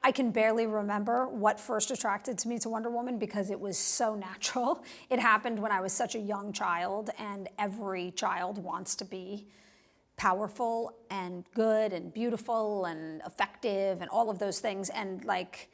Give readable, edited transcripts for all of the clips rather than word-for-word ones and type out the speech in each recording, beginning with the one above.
I can barely remember what first attracted me to Wonder Woman because it was so natural. It happened when I was such a young child, and every child wants to be powerful and good and beautiful and effective and all of those things. And like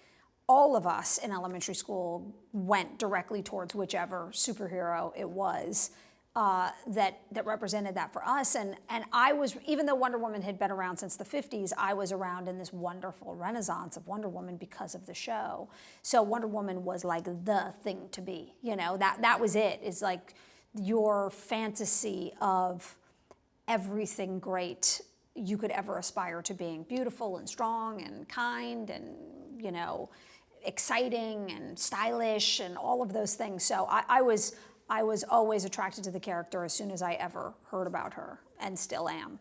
all of us in elementary school went directly towards whichever superhero it was that represented that for us. And I was, even though Wonder Woman had been around since the 50s, I was around in this wonderful renaissance of Wonder Woman because of the show. So Wonder Woman was like the thing to be, you know, that was it. It's like your fantasy of everything great you could ever aspire to being: beautiful and strong and kind and, you know, exciting and stylish and all of those things. So I was always attracted to the character as soon as I ever heard about her, and still am.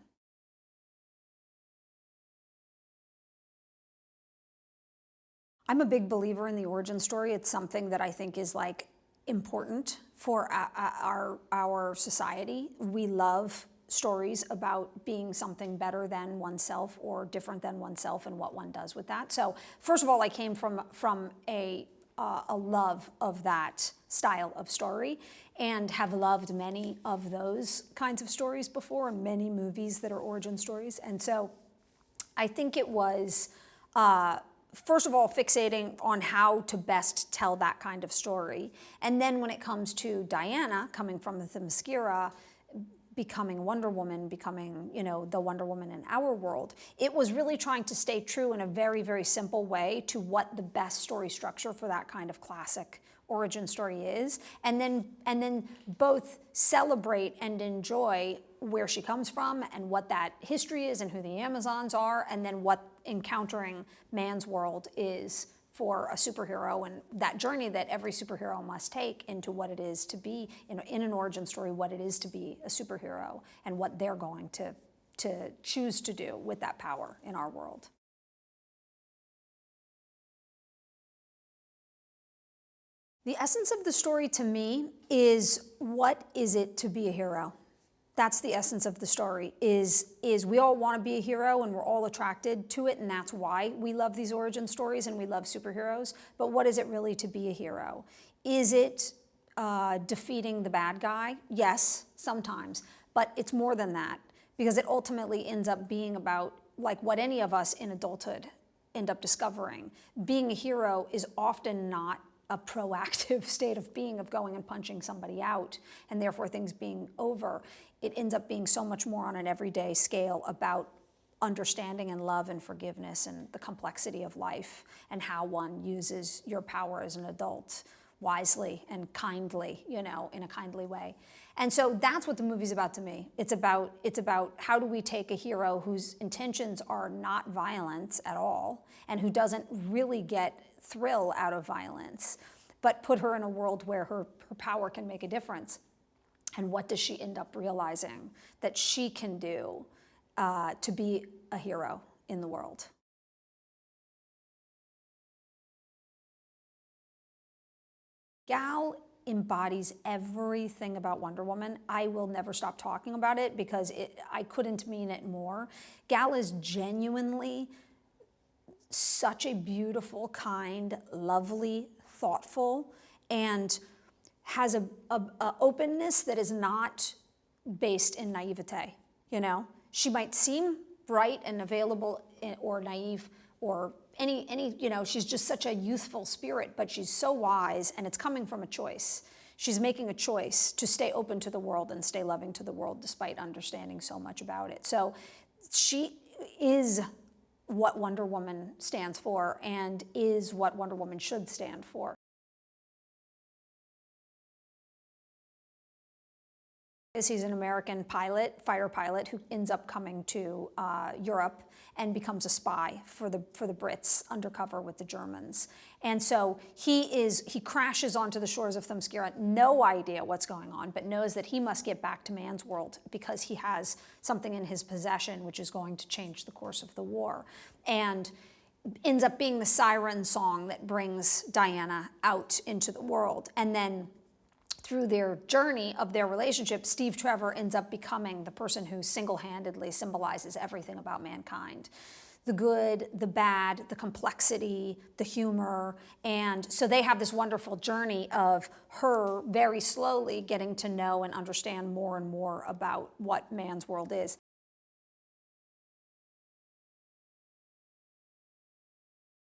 I'm a big believer in the origin story. It's something that I think is like important for our society. We love stories about being something better than oneself or different than oneself and what one does with that. So first of all, I came from a love of that style of story, and have loved many of those kinds of stories before, and many movies that are origin stories. And so I think it was, first of all, fixating on how to best tell that kind of story. And then when it comes to Diana, coming from the Themyscira, becoming Wonder Woman, becoming, you know, the Wonder Woman in our world, it was really trying to stay true in a very, very simple way to what the best story structure for that kind of classic origin story is, and then both celebrate and enjoy where she comes from and what that history is and who the Amazons are, and then what encountering man's world is for a superhero, and that journey that every superhero must take into what it is to be, in an origin story, what it is to be a superhero and what they're going to choose to do with that power in our world. The essence of the story to me is, what is it to be a hero? That's the essence of the story, is we all want to be a hero and we're all attracted to it, and that's why we love these origin stories and we love superheroes. But what is it really to be a hero? Is it defeating the bad guy? Yes, sometimes, but it's more than that, because it ultimately ends up being about, like what any of us in adulthood end up discovering. Being a hero is often not a proactive state of being, of going and punching somebody out and therefore things being over. It ends up being so much more on an everyday scale about understanding and love and forgiveness and the complexity of life, and how one uses your power as an adult wisely and kindly, you know, in a kindly way. And so that's what the movie's about to me. It's about how do we take a hero whose intentions are not violence at all, and who doesn't really get thrill out of violence, but put her in a world where her power can make a difference. And what does she end up realizing that she can do to be a hero in the world? Gal embodies everything about Wonder Woman. I will never stop talking about it because I couldn't mean it more. Gal is genuinely such a beautiful, kind, lovely, thoughtful, and has a openness that is not based in naivete. You know, she might seem bright and available or naive or any, you know, she's just such a youthful spirit, but she's so wise, and it's coming from a choice. She's making a choice to stay open to the world and stay loving to the world despite understanding so much about it. So she is what Wonder Woman stands for, and is what Wonder Woman should stand for. He's an American pilot, fighter pilot, who ends up coming to Europe and becomes a spy for the Brits undercover with the Germans. And so he crashes onto the shores of Themyscira, no idea what's going on, but knows that he must get back to man's world because he has something in his possession which is going to change the course of the war. And ends up being the siren song that brings Diana out into the world. And then through their journey of their relationship, Steve Trevor ends up becoming the person who single-handedly symbolizes everything about mankind. the good, the bad, the complexity, the humor. And so they have this wonderful journey of her very slowly getting to know and understand more and more about what man's world is.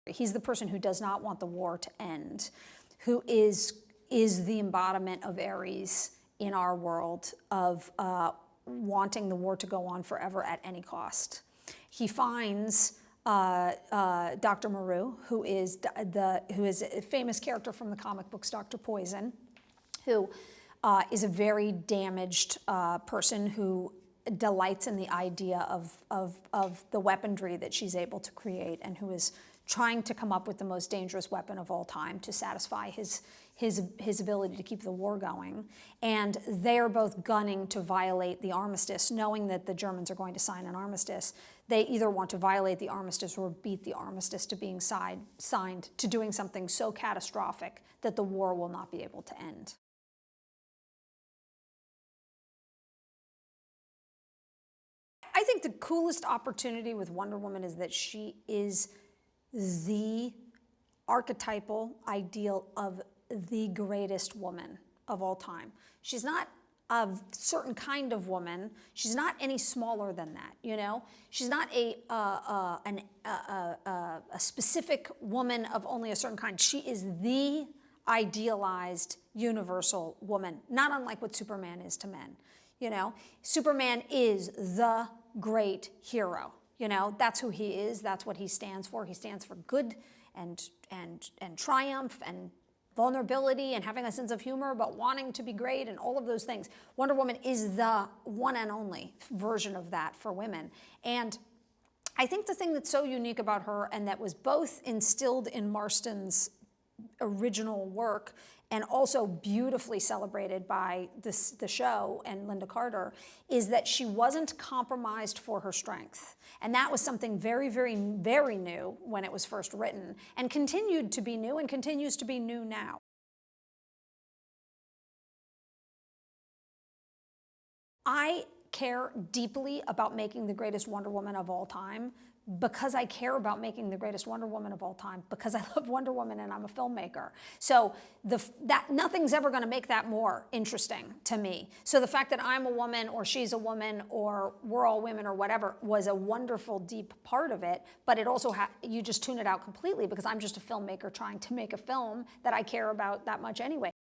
He's the person who does not want the war to end, who is the embodiment of Aries in our world, of wanting the war to go on forever at any cost. He finds Dr. Moreau, who is a famous character from the comic books, Dr. Poison, who is a very damaged person who delights in the idea of the weaponry that she's able to create, and who is trying to come up with the most dangerous weapon of all time to satisfy his ability to keep the war going. And they're both gunning to violate the armistice, knowing that the Germans are going to sign an armistice. They either want to violate the armistice or beat the armistice to being signed to doing something so catastrophic that the war will not be able to end. I think the coolest opportunity with Wonder Woman is that she is the archetypal ideal of the greatest woman of all time. She's not a certain kind of woman. She's not any smaller than that, you know? She's not a specific woman of only a certain kind. She is the idealized universal woman, not unlike what Superman is to men, you know? Superman is the great hero. You know, that's who he is. That's what he stands for. He stands for good and triumph and vulnerability and having a sense of humor, but wanting to be great and all of those things. Wonder Woman is the one and only version of that for women. And I think the thing that's so unique about her, and that was both instilled in Marston's original work and also beautifully celebrated by the show and Linda Carter, is that she wasn't compromised for her strength. And that was something very, very, very new when it was first written, and continued to be new and continues to be new now. I care deeply about making the greatest Wonder Woman of all time, because I care about making the greatest Wonder Woman of all time, because I love Wonder Woman and I'm a filmmaker. So nothing's ever going to make that more interesting to me. So the fact that I'm a woman, or she's a woman, or we're all women, or whatever, was a wonderful, deep part of it. But it also, you just tune it out completely, because I'm just a filmmaker trying to make a film that I care about that much anyway.